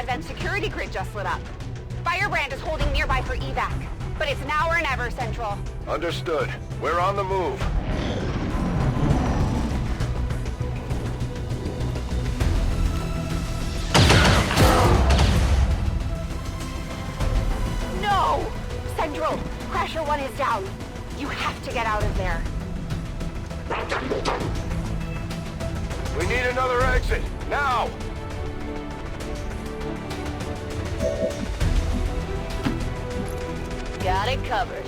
Advent security grid just lit up. Firebrand is holding nearby for evac, but it's now or never, Central. Understood. We're on the move. No! Central, Crasher 1 is down. You have to get out of there. We need another exit, now! Got it covered.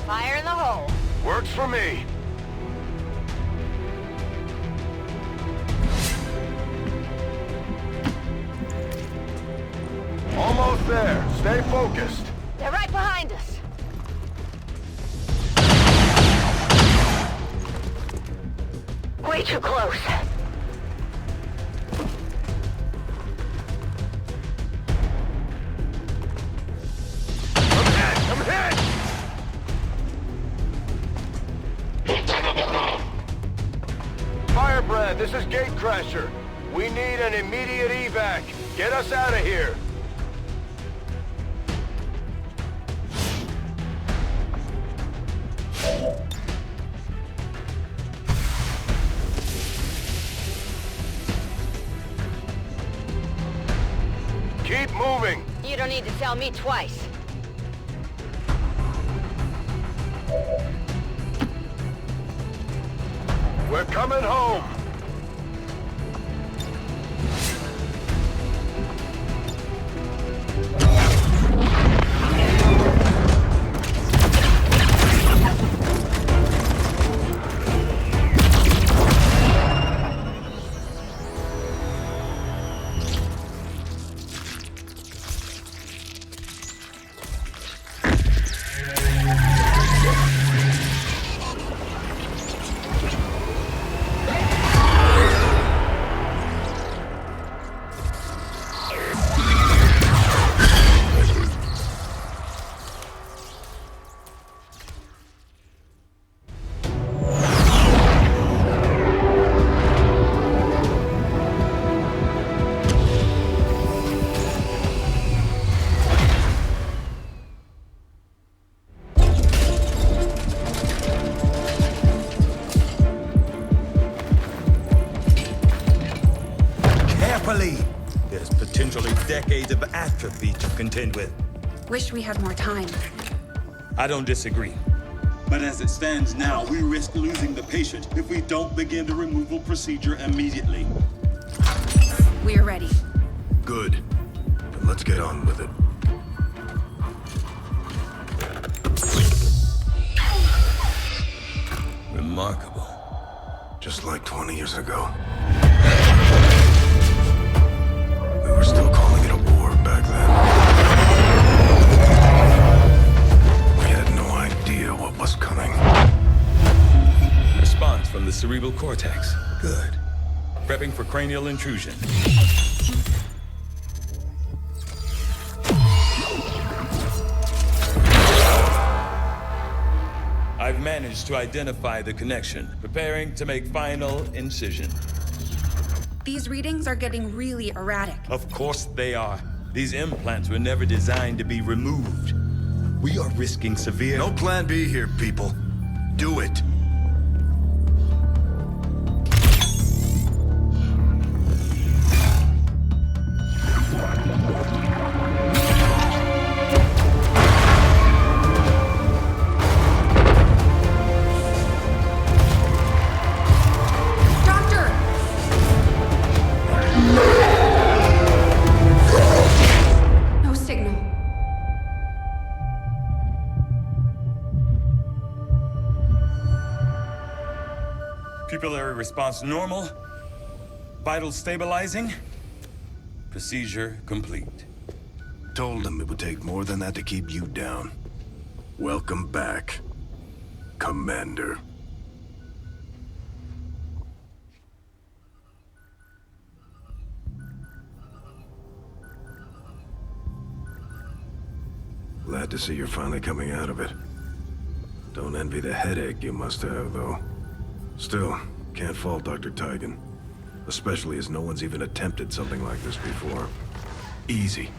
Fire in the hole. Works for me. Almost there. Stay focused. They're right behind us. Way too close. I'm hit! Firebrand, this is Gatecrasher. We need an immediate evac. Get us out of here. Keep moving. You don't need to tell me twice. We're coming home. There's potentially decades of atrophy to contend with. Wish we had more time. I don't disagree. But as it stands now, we risk losing the patient if we don't begin the removal procedure immediately. We're ready. Good. Then let's get on with it. Remarkable. Just like 20 years ago. We were still calling it a war back then. We had no idea what was coming. Response from the cerebral cortex. Good. Prepping for cranial intrusion. I've managed to identify the connection, preparing to make final incision. These readings are getting really erratic. Of course they are. These implants were never designed to be removed. We are risking severe... No plan B here, people. Do it. Pupillary response normal. Vital stabilizing. Procedure complete. Told them it would take more than that to keep you down. Welcome back, Commander. Glad to see you're finally coming out of it. Don't envy the headache you must have, though. Still, can't fault Dr. Tigan. Especially as no one's even attempted something like this before. Easy.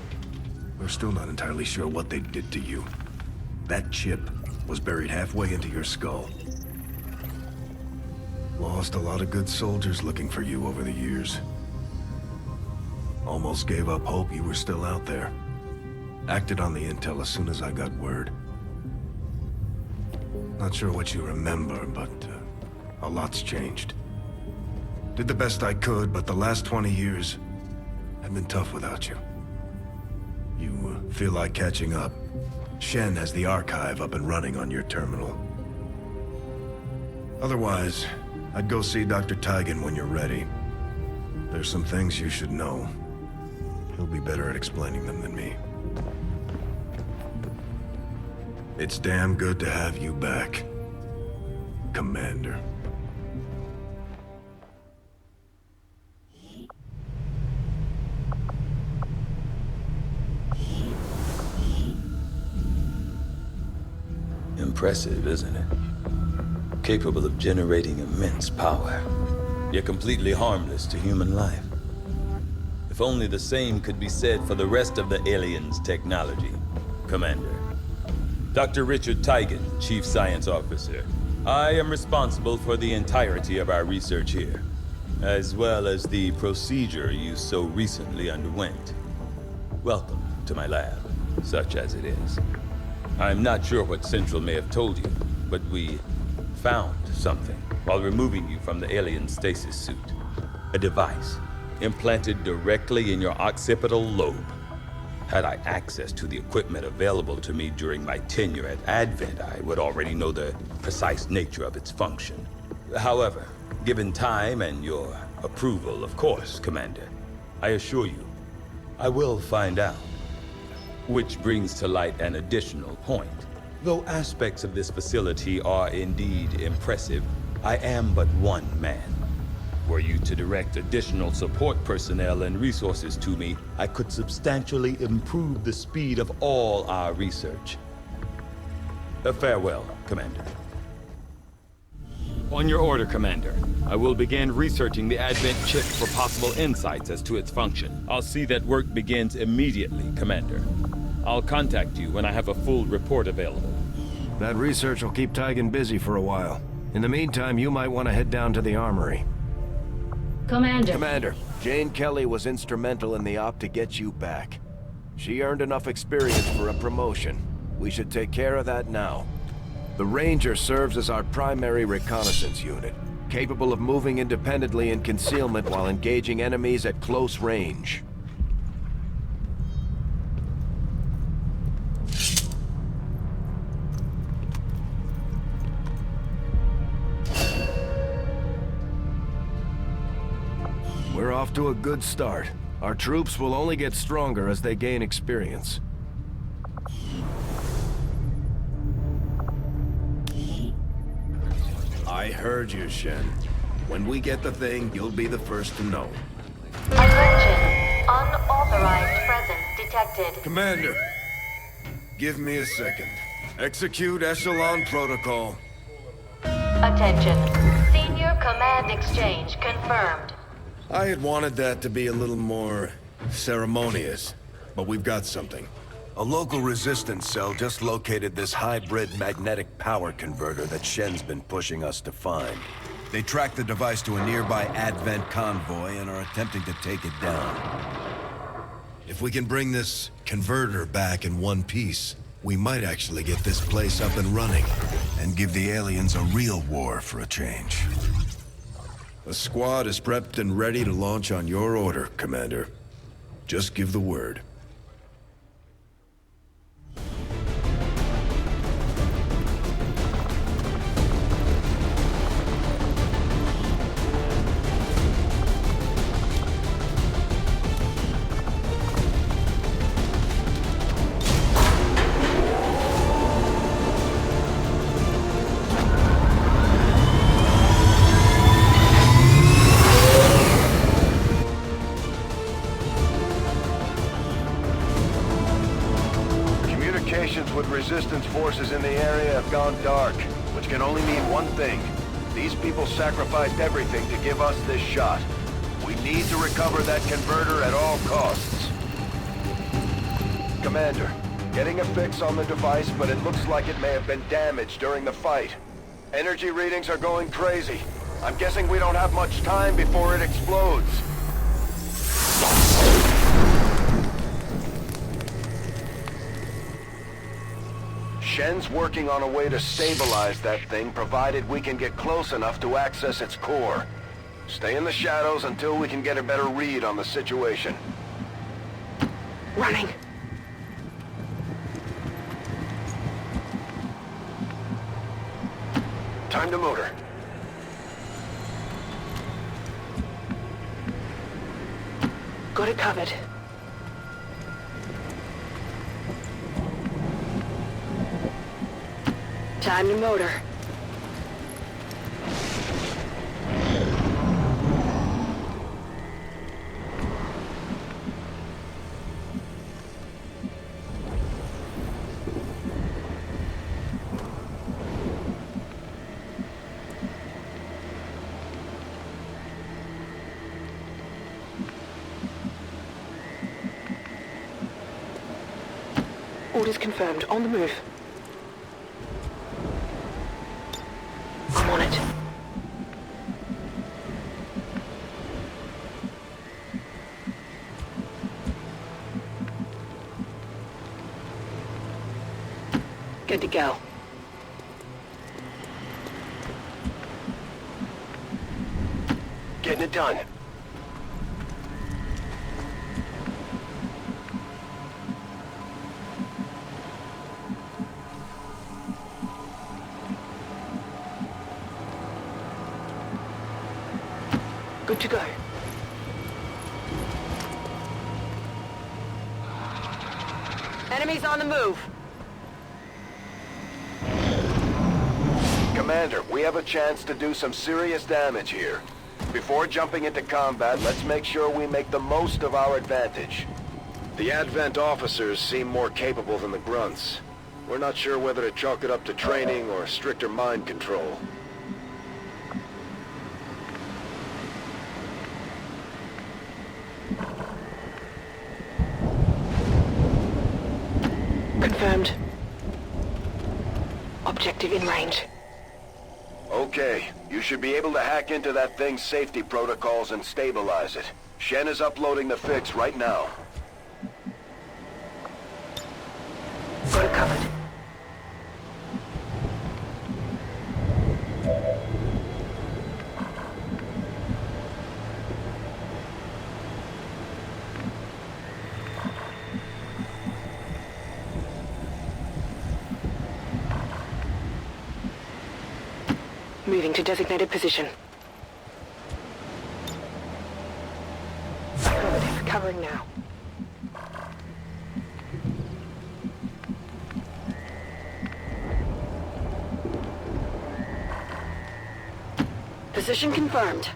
We're still not entirely sure what they did to you. That chip was buried halfway into your skull. Lost a lot of good soldiers looking for you over the years. Almost gave up hope you were still out there. Acted on the intel as soon as I got word. Not sure what you remember, but a lot's changed. Did the best I could, but the last 20 years have been tough without you. You feel like catching up? Shen has the archive up and running on your terminal. Otherwise, I'd go see Dr. Tigan when you're ready. There's some things you should know. He'll be better at explaining them than me. It's damn good to have you back, Commander. Impressive, isn't it? Capable of generating immense power, yet completely harmless to human life. If only the same could be said for the rest of the aliens' technology, Commander. Dr. Richard Tigan, Chief Science Officer. I am responsible for the entirety of our research here, as well as the procedure you so recently underwent. Welcome to my lab, such as it is. I'm not sure what Central may have told you, but we found something while removing you from the alien stasis suit. A device implanted directly in your occipital lobe. Had I access to the equipment available to me during my tenure at Advent, I would already know the precise nature of its function. However, given time and your approval, of course, Commander, I assure you, I will find out. Which brings to light an additional point. Though aspects of this facility are indeed impressive, I am but one man. Were you to direct additional support personnel and resources to me, I could substantially improve the speed of all our research. Farewell, Commander. On your order, Commander. I will begin researching the Advent chip for possible insights as to its function. I'll see that work begins immediately, Commander. I'll contact you when I have a full report available. That research will keep Tigan busy for a while. In the meantime, you might want to head down to the armory. Commander, Jane Kelly was instrumental in the op to get you back. She earned enough experience for a promotion. We should take care of that now. The Ranger serves as our primary reconnaissance unit, capable of moving independently in concealment while engaging enemies at close range. We're off to a good start. Our troops will only get stronger as they gain experience. I heard you, Shen. When we get the thing, you'll be the first to know. attention. Unauthorized presence detected. Commander, give me a second. Execute Echelon Protocol. Attention. Senior command exchange confirmed. I had wanted that to be a little more ceremonious, but we've got something. A local resistance cell just located this hybrid magnetic power converter that Shen's been pushing us to find. They tracked the device to a nearby Advent convoy and are attempting to take it down. If we can bring this converter back in one piece, we might actually get this place up and running, and give the aliens a real war for a change. The squad is prepped and ready to launch on your order, Commander. Just give the word. communications with resistance forces in the area have gone dark, which can only mean one thing. These people sacrificed everything to give us this shot. We need to recover that converter at all costs. Commander, getting a fix on the device, but it looks like it may have been damaged during the fight. Energy readings are going crazy. I'm guessing we don't have much time before it explodes. Shen's working on a way to stabilize that thing, provided we can get close enough to access its core. Stay in the shadows until we can get a better read on the situation. Running. Time to motor. Got it covered. Time to motor. Orders confirmed. On the move. I'm on it. Good to go. Getting it done. Good to go. Enemies on the move. Commander, we have a chance to do some serious damage here. Before jumping into combat, let's make sure we make the most of our advantage. The Advent officers seem more capable than the grunts. We're not sure whether to chalk it up to training or stricter mind control. Confirmed. Objective in range. Okay, you should be able to hack into that thing's safety protocols and stabilize it. Shen is uploading the fix right now. Got it covered. Moving to designated position. Affirmative. Covering now. Position confirmed.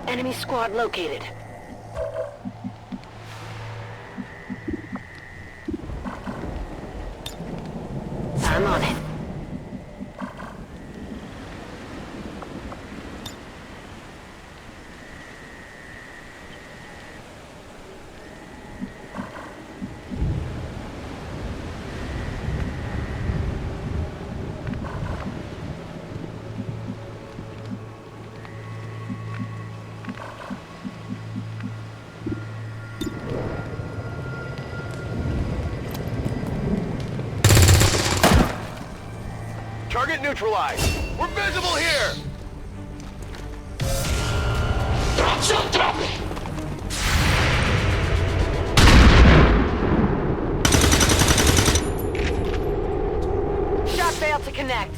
Enemy squad located. I'm on it. Target neutralized. We're visible here. Shot failed to connect.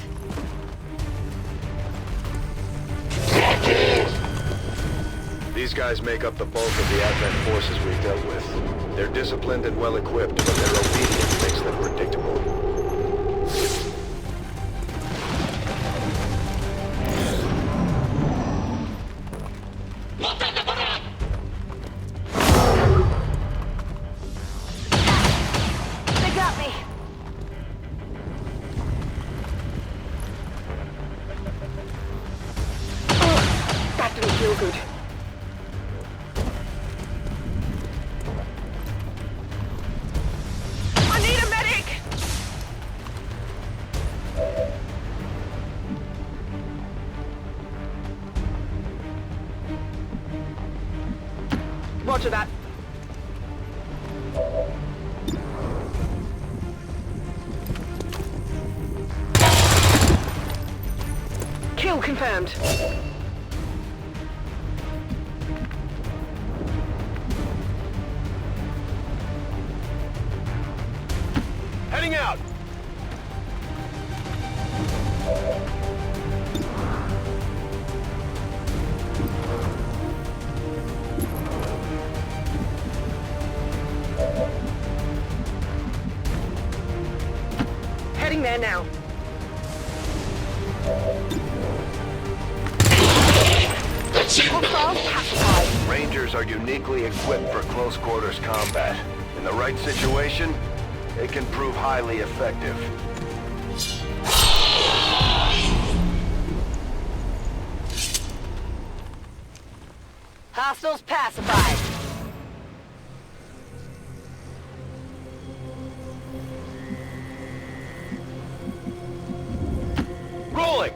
These guys make up the bulk of the Advent forces we've dealt with. They're disciplined and well-equipped, but their obedience makes them predictable. Roger that. Kill confirmed. Heading out! Heading there now. Hostiles pacified. Rangers are uniquely equipped for close quarters combat. In the right situation, they can prove highly effective. Hostiles pacified. Rolling!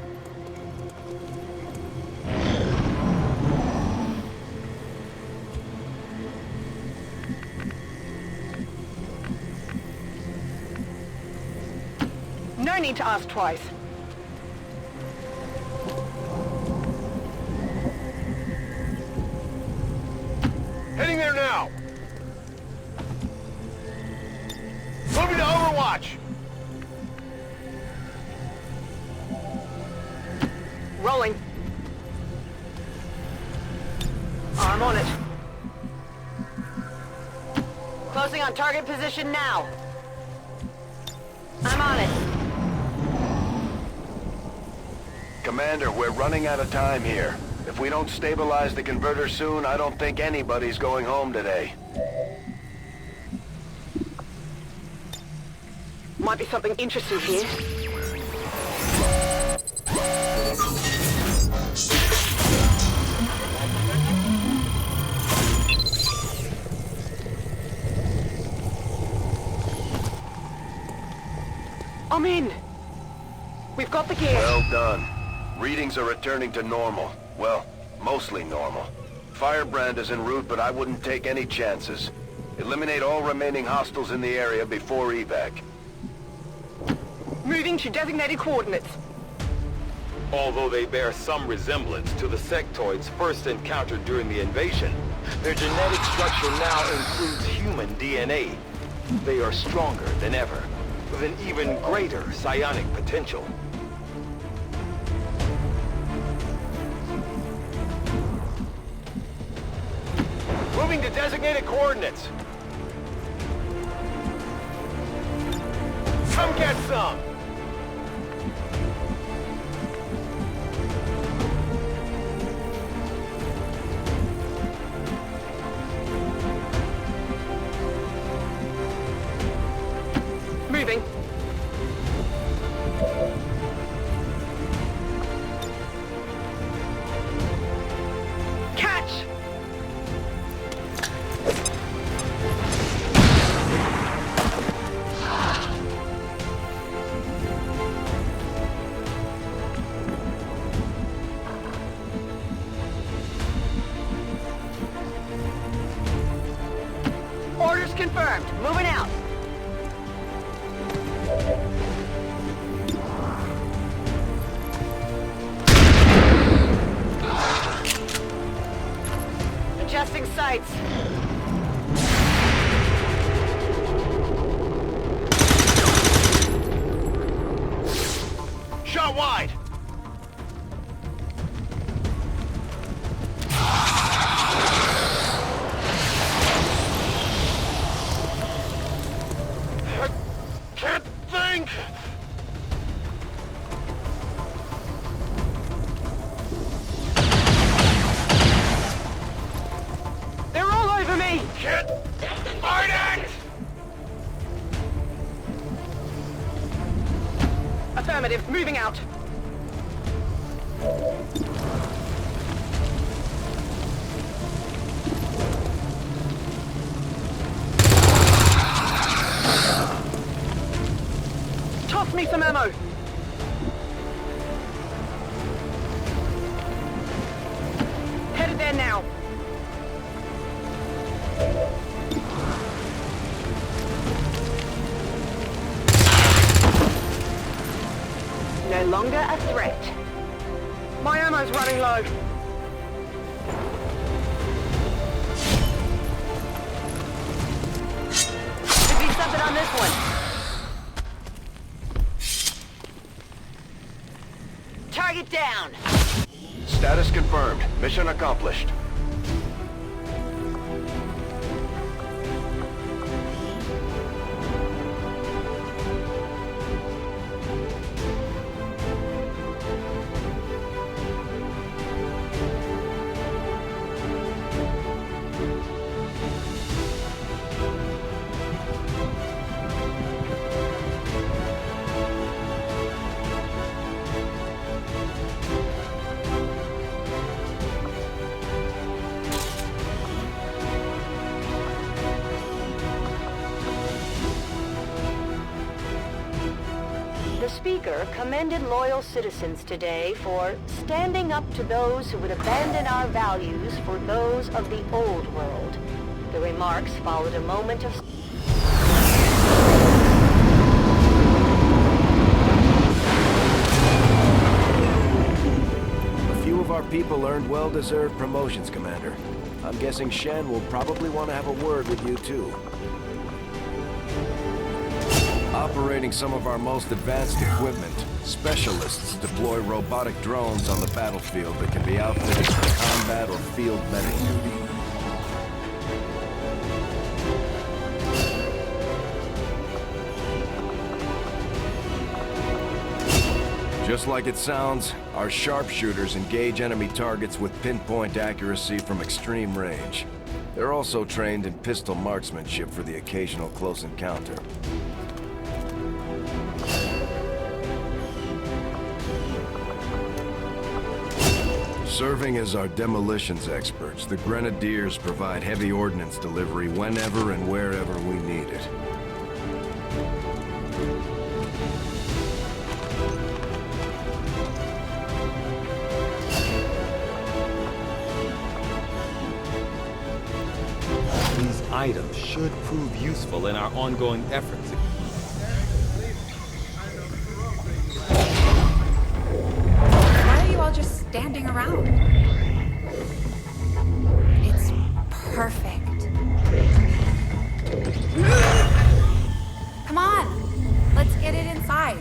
No need to ask twice. Heading there now! Moving to Overwatch! Rolling. I'm on it. Closing on target position now. I'm on it. Commander, we're running out of time here. If we don't stabilize the converter soon, I don't think anybody's going home today. Might be something interesting here. I'm in. We've got the gear. Well done. Readings are returning to normal. Well, mostly normal. Firebrand is en route, but I wouldn't take any chances. Eliminate all remaining hostiles in the area before evac. Moving to designated coordinates. Although they bear some resemblance to the sectoids first encountered during the invasion, their genetic structure now includes human DNA. They are stronger than ever, with an even greater psionic potential. Moving to designated coordinates. Come get some! Moving. Catch! Orders confirmed. Moving out. Adjusting sights. Shot wide! I can't think! They're all over me! Get fighting! Affirmative. Moving out. Toss me some ammo. Headed there now. longer a threat. My ammo's running low. Could be something on this one. Target down. Status confirmed. Mission accomplished. The speaker commended loyal citizens today for standing up to those who would abandon our values for those of the old world. The remarks followed a moment of... A few of our people earned well-deserved promotions, Commander. I'm guessing Shen will probably want to have a word with you, too. Operating some of our most advanced equipment, specialists deploy robotic drones on the battlefield that can be outfitted for combat or field medic duty. Just like it sounds, our sharpshooters engage enemy targets with pinpoint accuracy from extreme range. They're also trained in pistol marksmanship for the occasional close encounter. Serving as our demolitions experts, the Grenadiers provide heavy ordnance delivery whenever and wherever we need it. These items should prove useful in our ongoing efforts. Why are you all just standing around? It's perfect. Come on, let's get it inside.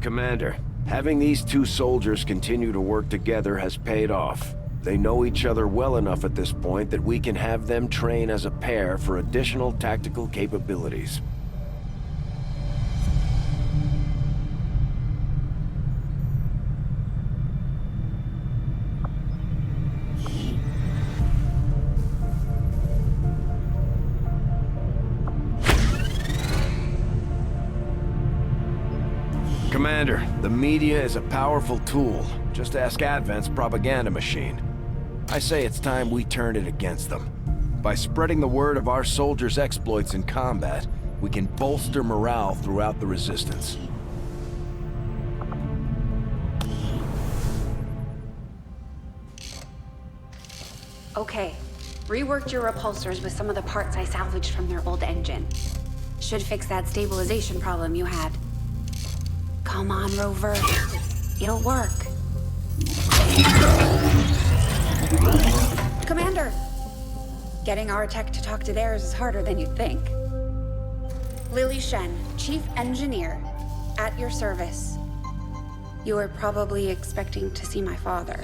Commander, having these two soldiers continue to work together has paid off. They know each other well enough at this point that we can have them train as a pair for additional tactical capabilities. Commander, the media is a powerful tool. Just ask Advent's propaganda machine. I say it's time we turn it against them. By spreading the word of our soldiers' exploits in combat, we can bolster morale throughout the Resistance. Okay, reworked your repulsors with some of the parts I salvaged from their old engine. Should fix that stabilization problem you had. Come on, Rover. It'll work. Commander! Getting our tech to talk to theirs is harder than you'd think. Lily Shen, Chief Engineer, at your service. You were probably expecting to see my father.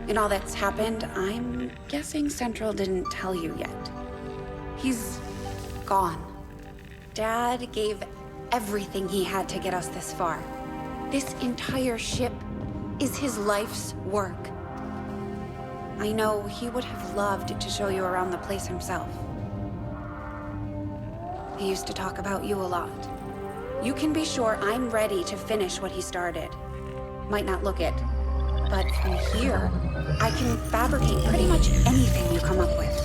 In all that's happened, I'm guessing Central didn't tell you yet. He's gone. Dad gave everything he had to get us this far. This entire ship is his life's work. I know he would have loved to show you around the place himself. He used to talk about you a lot. You can be sure I'm ready to finish what he started. Might not look it, but from here, I can fabricate pretty much anything you come up with.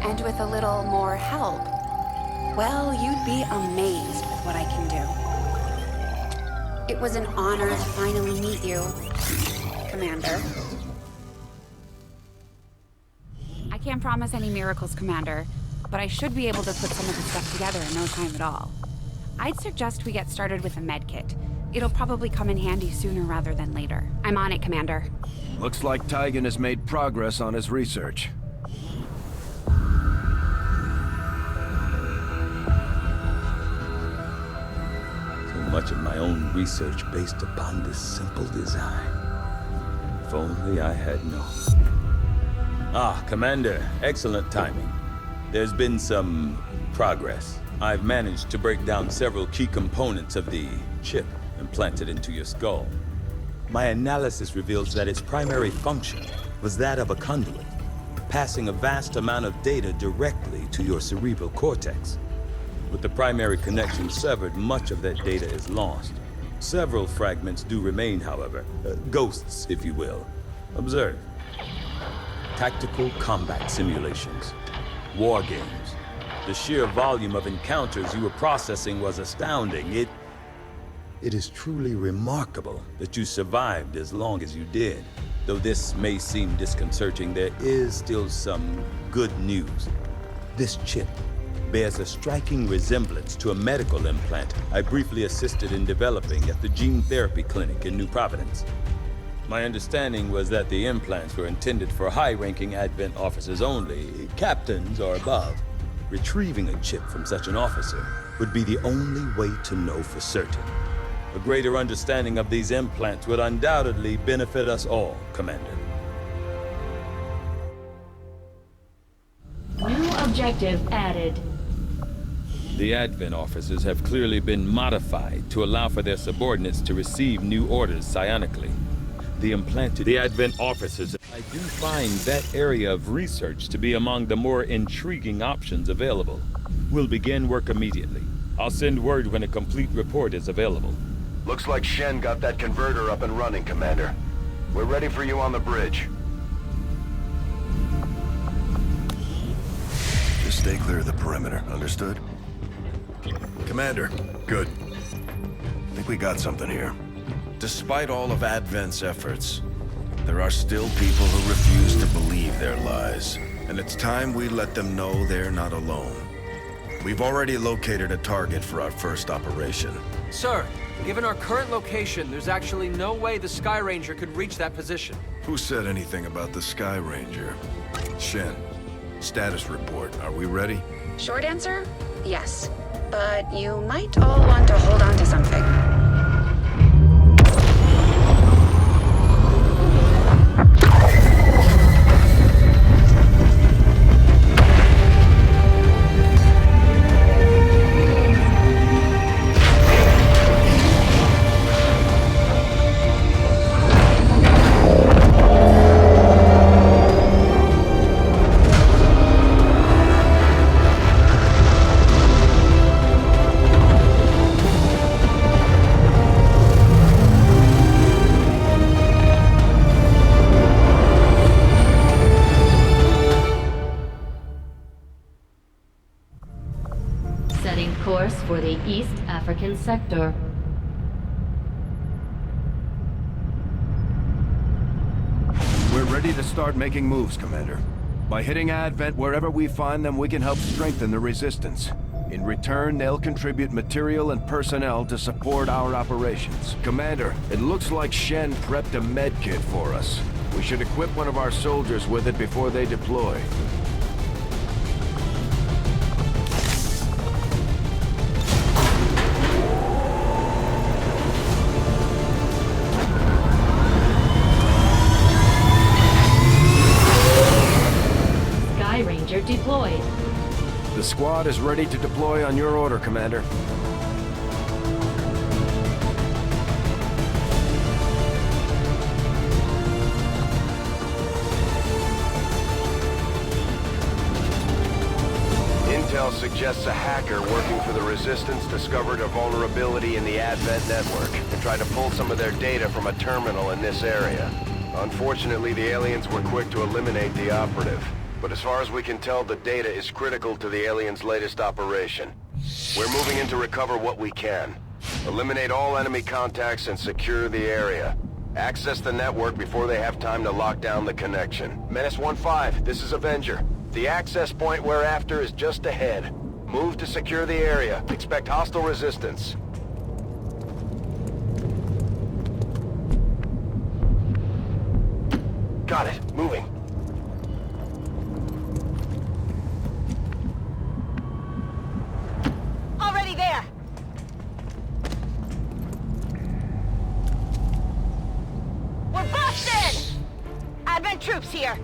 And with a little more help, well, you'd be amazed with what I can do. It was an honor to finally meet you, Commander. I can't promise any miracles, Commander, but I should be able to put some of the stuff together in no time at all. I'd suggest we get started with a medkit. It'll probably come in handy sooner rather than later. I'm on it, Commander. Looks like Tygan has made progress on his research. So much of my own research based upon this simple design. If only I had known. Ah, Commander, excellent timing. There's been some progress. I've managed to break down several key components of the chip implanted into your skull. My analysis reveals that its primary function was that of a conduit, passing a vast amount of data directly to your cerebral cortex. With the primary connection severed, much of that data is lost. Several fragments do remain, however. Ghosts, if you will. Observe. Tactical combat simulations. War games. The sheer volume of encounters you were processing was astounding. It is truly remarkable that you survived as long as you did. Though this may seem disconcerting, there is still some good news. This chip bears a striking resemblance to a medical implant I briefly assisted in developing at the gene therapy clinic in New Providence. My understanding was that the implants were intended for high-ranking Advent officers only, captains or above. Retrieving a chip from such an officer would be the only way to know for certain. A greater understanding of these implants would undoubtedly benefit us all, Commander. New objective added. The Advent officers have clearly been modified to allow for their subordinates to receive new orders psionically. The Advent officers. I do find that area of research to be among the more intriguing options available. We'll begin work immediately. I'll send word when a complete report is available. Looks like Shen got that converter up and running, Commander. We're ready for you on the bridge. Just stay clear of the perimeter, understood? Commander, good. I think we got something here. Despite all of Advent's efforts, there are still people who refuse to believe their lies. And it's time we let them know they're not alone. We've already located a target for our first operation. Sir, given our current location, there's actually no way the Sky Ranger could reach that position. Who said anything about the Sky Ranger? Shen, status report. Are we ready? Short answer, yes. But you might all want to hold on to something. Setting course for the East African sector. We're ready to start making moves, Commander. By hitting Advent wherever we find them, we can help strengthen the resistance. In return, they'll contribute material and personnel to support our operations. Commander, it looks like Shen prepped a medkit for us. We should equip one of our soldiers with it before they deploy. Deployed. The squad is ready to deploy on your order, Commander. Intel suggests a hacker working for the Resistance discovered a vulnerability in the Advent network and tried to pull some of their data from a terminal in this area. Unfortunately, the aliens were quick to eliminate the operative. But as far as we can tell, the data is critical to the aliens' latest operation. We're moving in to recover what we can. Eliminate all enemy contacts and secure the area. Access the network before they have time to lock down the connection. Menace 1-5, this is Avenger. The access point we're after is just ahead. Move to secure the area. Expect hostile resistance. Got it. Moving. Already there! We're busted! Advent troops here!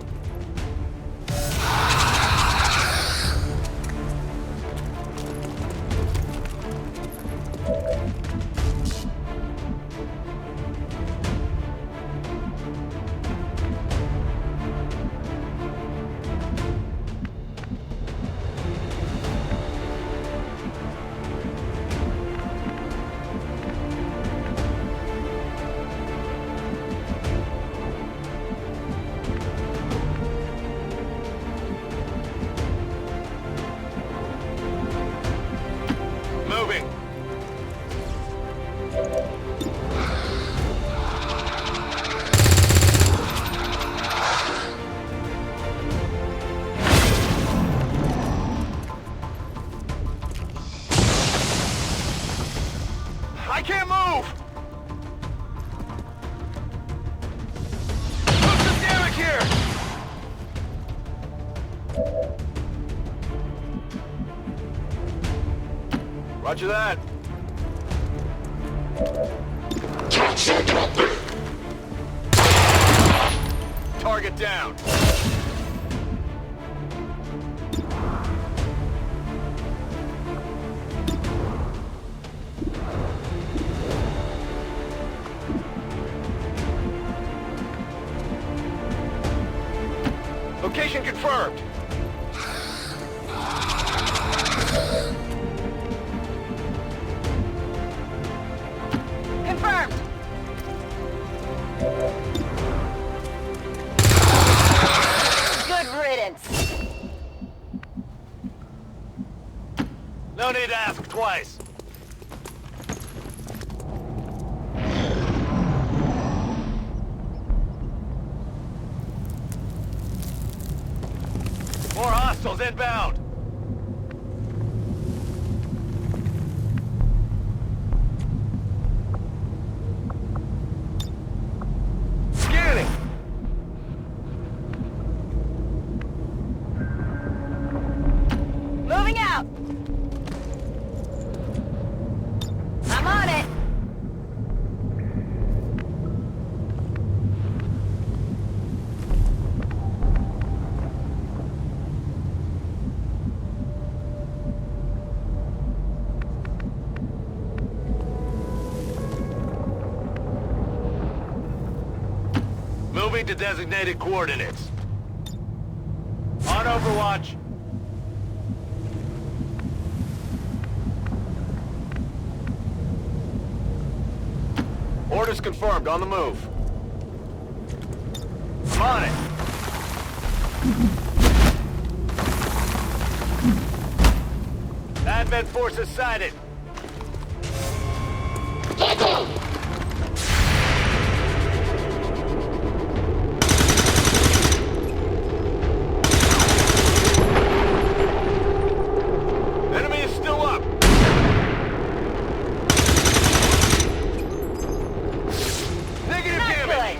Moving. I can't move! Put some damage here! Roger that. Target down. Location confirmed. Confirmed! Good riddance! No need to ask twice. More hostiles inbound. Scanning. Moving out! I'm on it! Moving to designated coordinates. On Overwatch. Orders confirmed. On the move. I'm on it. Advent forces sighted. Enemy is still up. Negative Not damage.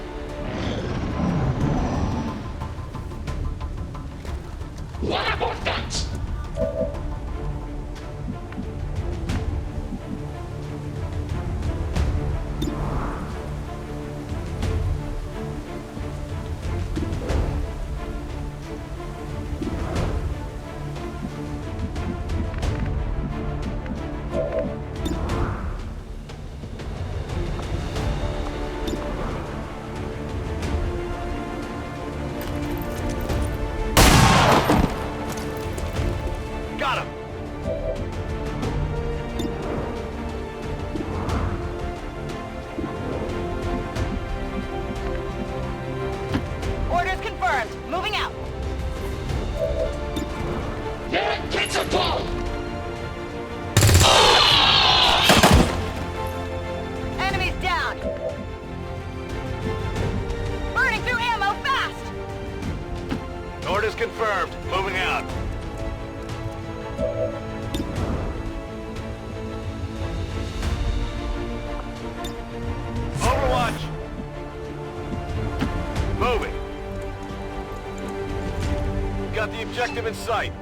objective in sight.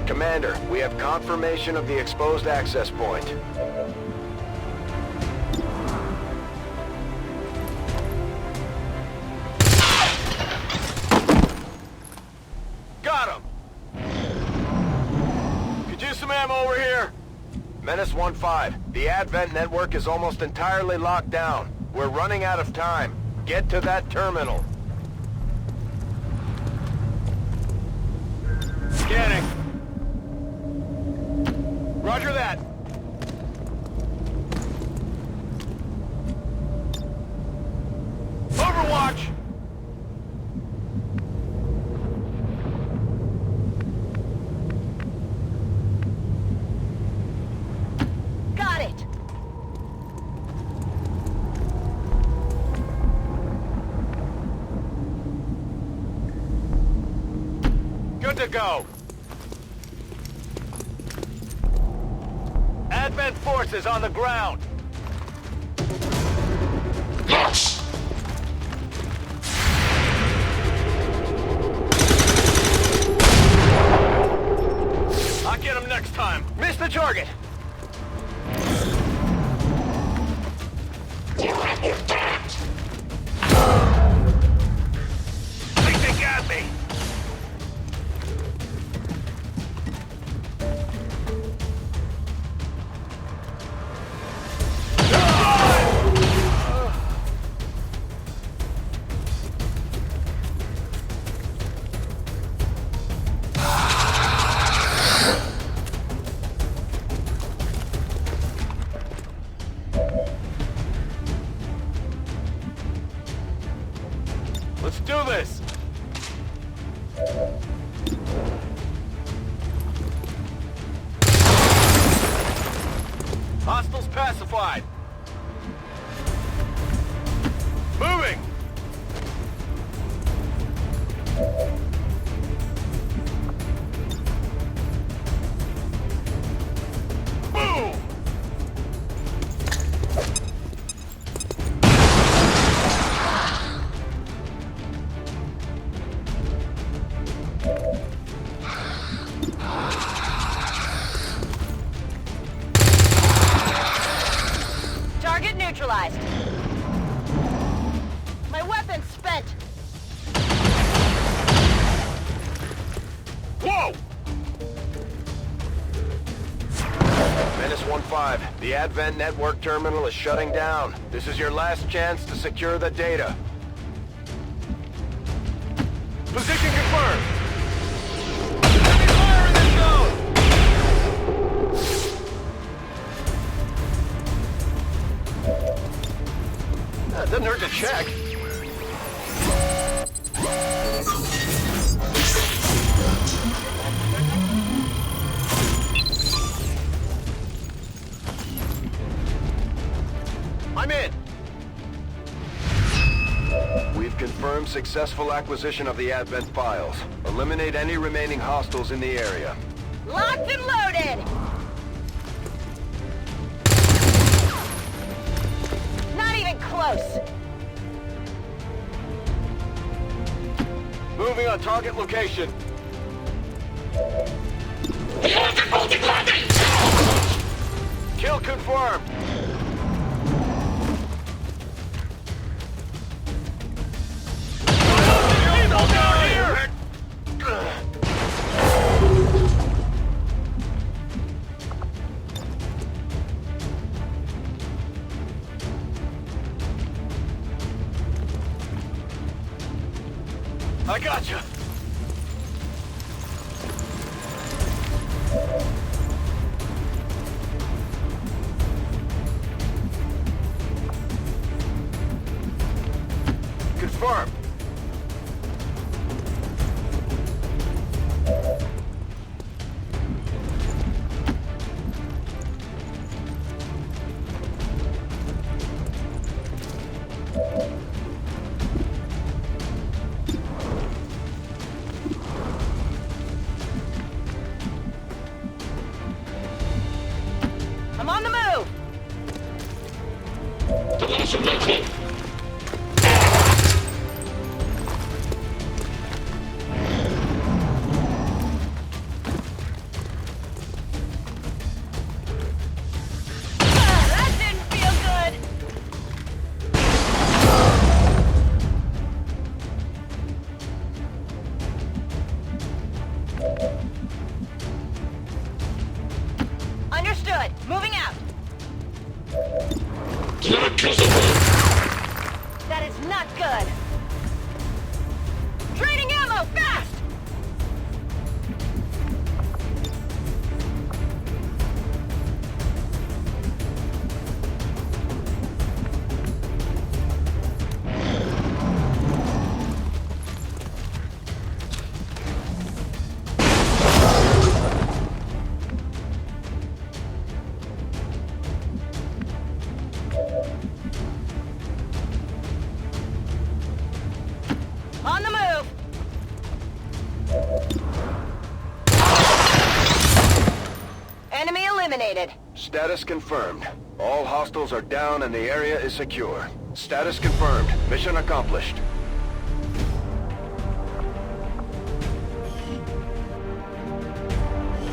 Commander, we have confirmation of the exposed access point. Got him! Could use some ammo over here. Menace 1-5, the Advent network is almost entirely locked down. We're running out of time. Get to that terminal. Scanning. Roger that. Overwatch! Got it! Good to go. Advent forces on the ground. I'll get him next time. Miss the target. Think they got me. Let's do this! Hostiles pacified! Moving! Boom! Target neutralized. My weapon's spent. Whoa! Menace 1-5, the Advent network terminal is shutting down. This is your last chance to secure the data. Position confirmed! Enemy fire in this zone! It doesn't hurt to check. I'm in! We've confirmed successful acquisition of the Advent files. Eliminate any remaining hostiles in the area. Locked and loaded! Not even close! Moving on target location. Kill confirmed! Down here! I gotcha! Confirmed. I'm on the move! Understood. Moving out. That is not good. Draining ammo, fast! On the move! Enemy eliminated. Status confirmed. All hostiles are down and the area is secure. Status confirmed. Mission accomplished.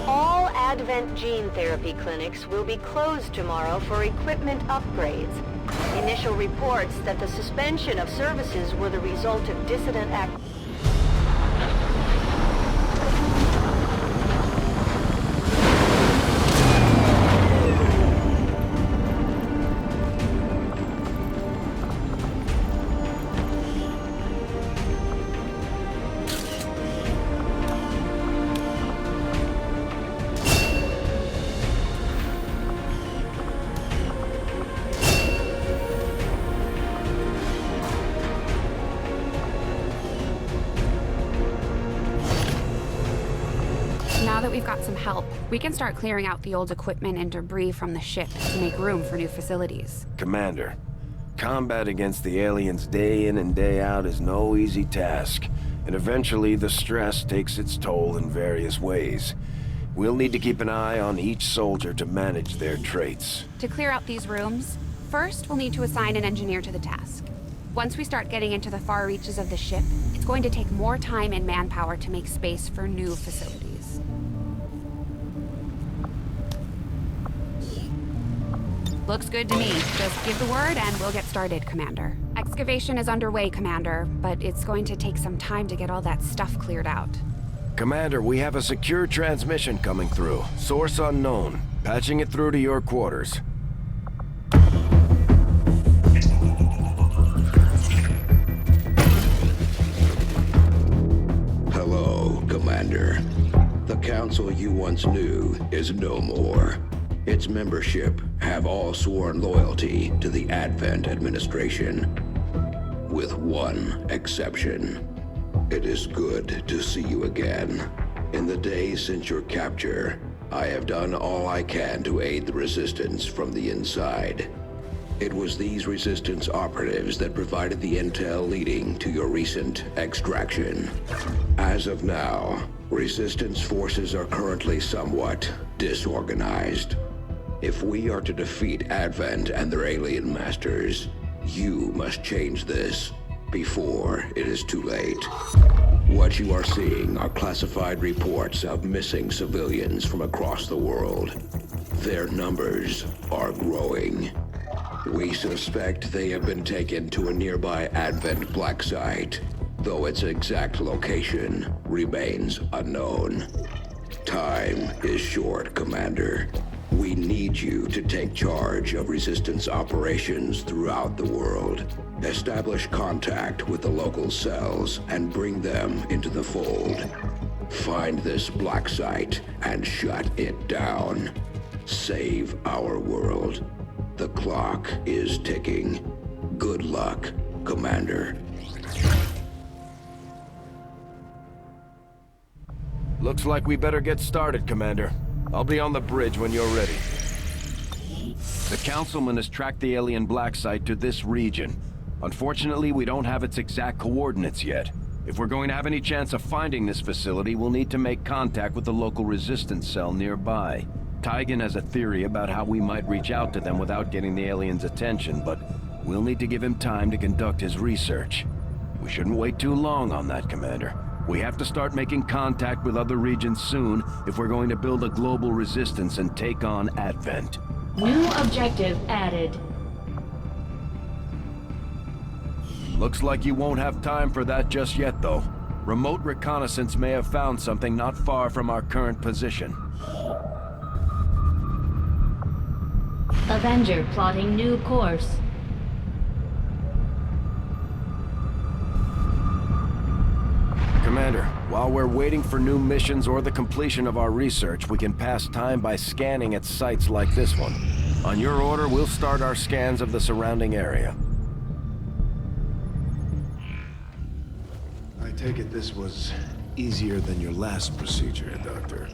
All Advent gene therapy clinics will be closed tomorrow for equipment upgrades. Initial reports that the suspension of services were the result of dissident act. Now that we've got some help, we can start clearing out the old equipment and debris from the ship to make room for new facilities. Commander, combat against the aliens day in and day out is no easy task, and eventually the stress takes its toll in various ways. We'll need to keep an eye on each soldier to manage their traits. To clear out these rooms, first we'll need to assign an engineer to the task. Once we start getting into the far reaches of the ship, it's going to take more time and manpower to make space for new facilities. Looks good to me. Just give the word and we'll get started, Commander. Excavation is underway, Commander, but it's going to take some time to get all that stuff cleared out. Commander, we have a secure transmission coming through. Source unknown. Patching it through to your quarters. Hello, Commander. The council you once knew is no more. Its membership have all sworn loyalty to the Advent administration, with one exception. It is good to see you again. In the days since your capture, I have done all I can to aid the resistance from the inside. It was these resistance operatives that provided the intel leading to your recent extraction. As of now, resistance forces are currently somewhat disorganized. If we are to defeat Advent and their alien masters, you must change this before it is too late. What you are seeing are classified reports of missing civilians from across the world. Their numbers are growing. We suspect they have been taken to a nearby Advent black site, though its exact location remains unknown. Time is short, Commander. We need you to take charge of resistance operations throughout the world. Establish contact with the local cells and bring them into the fold. Find this black site and shut it down. Save our world. The clock is ticking. Good luck, Commander. Looks like we better get started, Commander. I'll be on the bridge when you're ready. The Councilman has tracked the alien black site to this region. Unfortunately, we don't have its exact coordinates yet. If we're going to have any chance of finding this facility, we'll need to make contact with the local resistance cell nearby. Tygan has a theory about how we might reach out to them without getting the aliens' attention, but we'll need to give him time to conduct his research. We shouldn't wait too long on that, Commander. We have to start making contact with other regions soon if we're going to build a global resistance and take on Advent. New objective added. Looks like you won't have time for that just yet, though. Remote reconnaissance may have found something not far from our current position. Avenger plotting new course. Commander, while we're waiting for new missions or the completion of our research, we can pass time by scanning at sites like this one. On your order, we'll start our scans of the surrounding area. I take it this was easier than your last procedure, Doctor.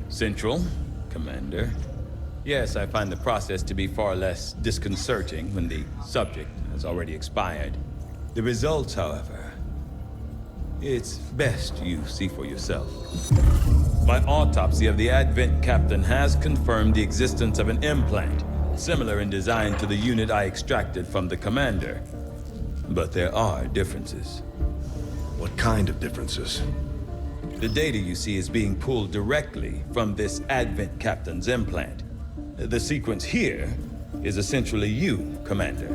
Central, Commander. Yes, I find the process to be far less disconcerting when the subject has already expired. The results, however, it's best you see for yourself. My autopsy of the Advent captain has confirmed the existence of an implant, similar in design to the unit I extracted from the commander. But there are differences. What kind of differences? The data you see is being pulled directly from this Advent captain's implant. The sequence here is essentially you, Commander.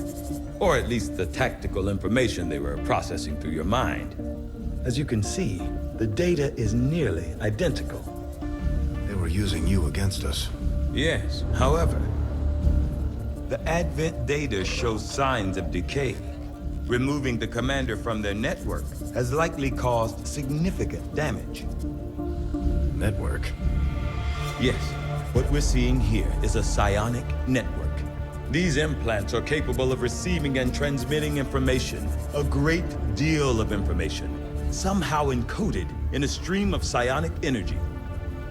Or at least the tactical information they were processing through your mind. As you can see, the data is nearly identical. They were using you against us. Yes, however, the Advent data shows signs of decay. Removing the commander from their network has likely caused significant damage. Network? Yes, what we're seeing here is a psionic network. These implants are capable of receiving and transmitting information, a great deal of information, somehow encoded in a stream of psionic energy.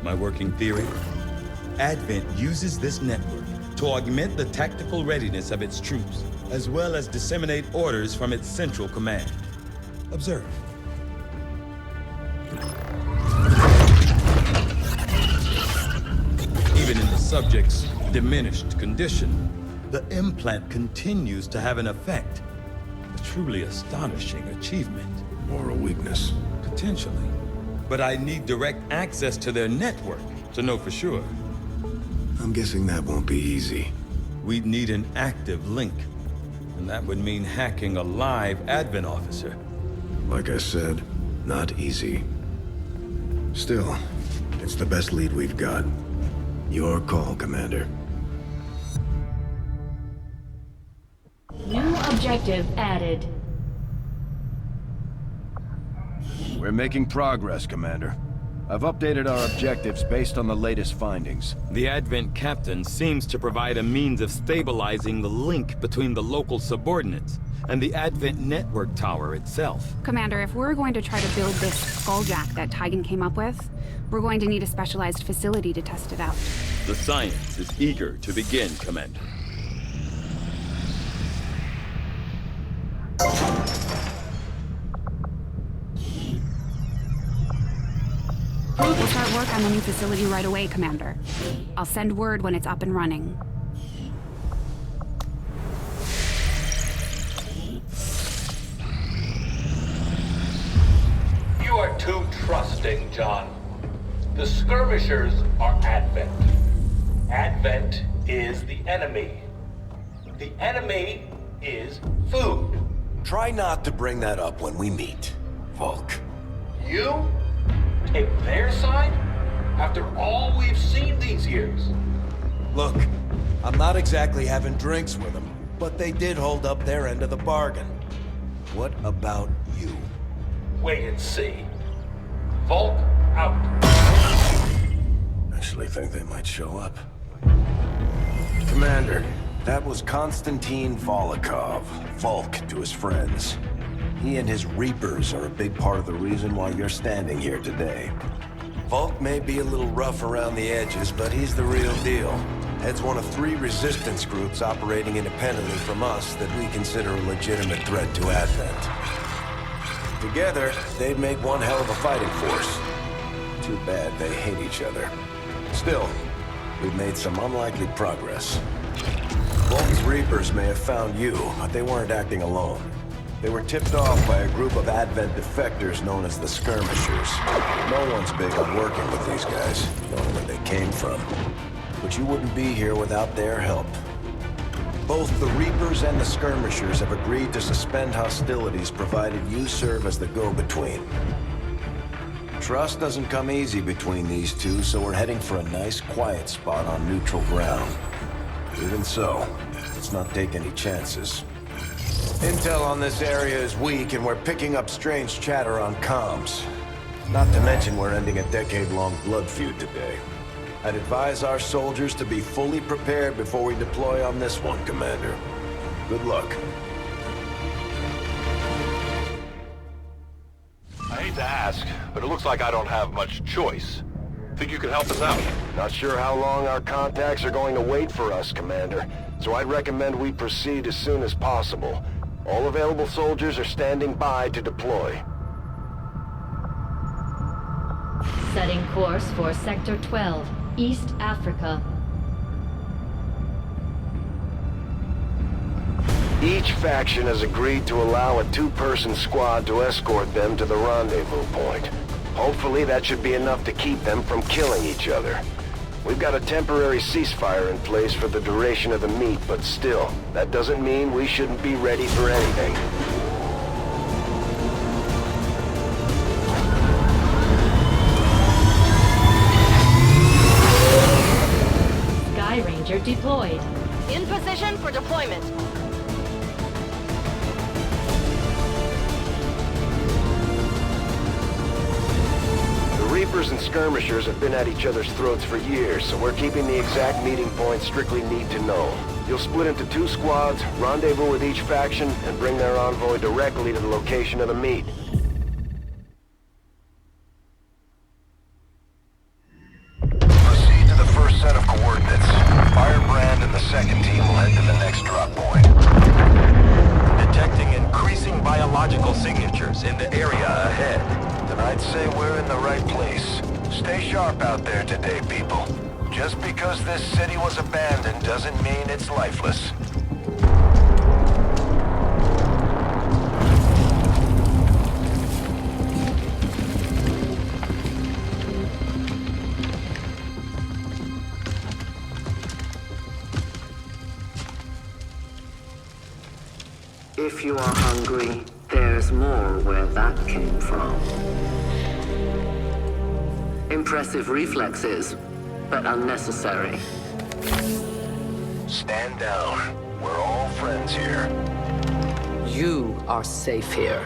My working theory? Advent uses this network to augment the tactical readiness of its troops, as well as disseminate orders from its central command. Observe. Even in the subject's diminished condition, the implant continues to have an effect. A truly astonishing achievement. Or a weakness. Potentially. But I need direct access to their network to know for sure. I'm guessing that won't be easy. We'd need an active link. And that would mean hacking a live Advent officer. Like I said, not easy. Still, it's the best lead we've got. Your call, Commander. New objective added. We're making progress, Commander. I've updated our objectives based on the latest findings. The Advent captain seems to provide a means of stabilizing the link between the local subordinates and the Advent network tower itself. Commander, if we're going to try to build this skulljack that Tygan came up with, we're going to need a specialized facility to test it out. The science is eager to begin, Commander. We'll start work on the new facility right away, Commander. I'll send word when it's up and running. You are too trusting, John. The skirmishers are Advent. Advent is the enemy. The enemy is food. Try not to bring that up when we meet, Volk. You take their side after all we've seen these years? Look, I'm not exactly having drinks with them, but they did hold up their end of the bargain. What about you? Wait and see. Volk out. Actually think they might show up. Commander, that was Konstantin Volokov, Volk to his friends. He and his Reapers are a big part of the reason why you're standing here today. Volk may be a little rough around the edges, but he's the real deal. Heads one of 3 resistance groups operating independently from us that we consider a legitimate threat to Advent. Together, they'd make one hell of a fighting force. Too bad they hate each other. Still, we've made some unlikely progress. Volk's Reapers may have found you, but they weren't acting alone. They were tipped off by a group of Advent defectors known as the Skirmishers. No one's big on working with these guys, knowing where they came from. But you wouldn't be here without their help. Both the Reapers and the Skirmishers have agreed to suspend hostilities provided you serve as the go-between. Trust doesn't come easy between these two, so we're heading for a nice, quiet spot on neutral ground. Even so, let's not take any chances. Intel on this area is weak, and we're picking up strange chatter on comms. Not to mention we're ending a decade-long blood feud today. I'd advise our soldiers to be fully prepared before we deploy on this one, Commander. Good luck. I hate to ask, but it looks like I don't have much choice. Think you could help us out? Not sure how long our contacts are going to wait for us, Commander. So I'd recommend we proceed as soon as possible. All available soldiers are standing by to deploy. Setting course for Sector 12, East Africa. Each faction has agreed to allow a two-person squad to escort them to the rendezvous point. Hopefully that should be enough to keep them from killing each other. We've got a temporary ceasefire in place for the duration of the meet, but still, that doesn't mean we shouldn't be ready for anything. Sky Ranger deployed. In position for deployment. Reapers and skirmishers have been at each other's throats for years, so we're keeping the exact meeting point strictly need to know. You'll split into two squads, rendezvous with each faction, and bring their envoy directly to the location of the meet. Proceed to the first set of coordinates. Firebrand and the second team will head to the next drop point. Detecting increasing biological signatures in the area ahead. Then I'd say we're in the right place. Stay sharp out there today, people. Just because this city was abandoned doesn't mean it's lifeless. If you are hungry, there's more where that came from. Impressive reflexes, but unnecessary. Stand down. We're all friends here. You are safe here.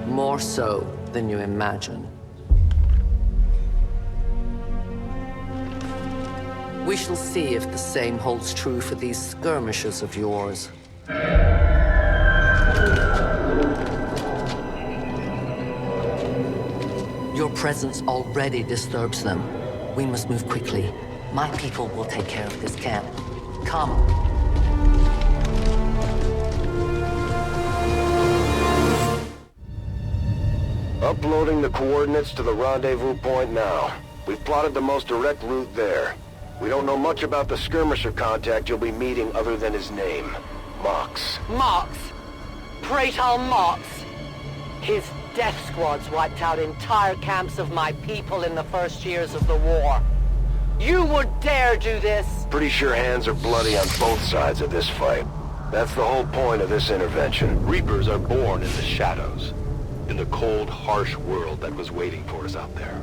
More so than you imagine. We shall see if the same holds true for these skirmishers of yours. Your presence already disturbs them. We must move quickly. My people will take care of this camp. Come. Uploading the coordinates to the rendezvous point now. We've plotted the most direct route there. We don't know much about the skirmisher contact you'll be meeting other than his name. Mox. Mox. Praetor Mox. His death squads wiped out entire camps of my people in the first years of the war. You would dare do this? Pretty sure hands are bloody on both sides of this fight. That's the whole point of this intervention. Reapers are born in the shadows, in the cold, harsh world that was waiting for us out there.